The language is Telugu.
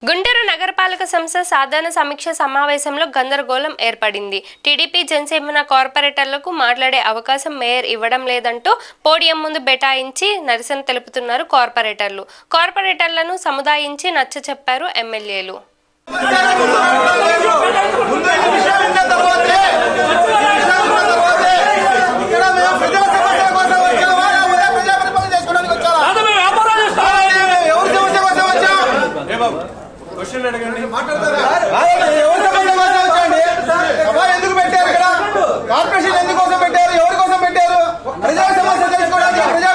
గుంటూరు నగరపాలక సంస్థ సాధారణ సమీక్ష సమావేశంలో గందరగోళం ఏర్పడింది. టీడీపీ జనసేన కార్పొరేటర్లకు మాట్లాడే అవకాశం మేయర్ ఇవ్వడం లేదంటూ పోడియం ముందు బైఠాయించి నిరసన తెలుపుతున్నారు కార్పొరేటర్లు. కార్పొరేటర్లను సముదాయించి నచ్చచెప్పారు ఎమ్మెల్యేలు. కార్పొరేషన్ ఎందుకోసం పెట్టారు, ఎవరి కోసం పెట్టారు? ప్రజా సమస్య తెలుసుకోవడానికి, ప్రజా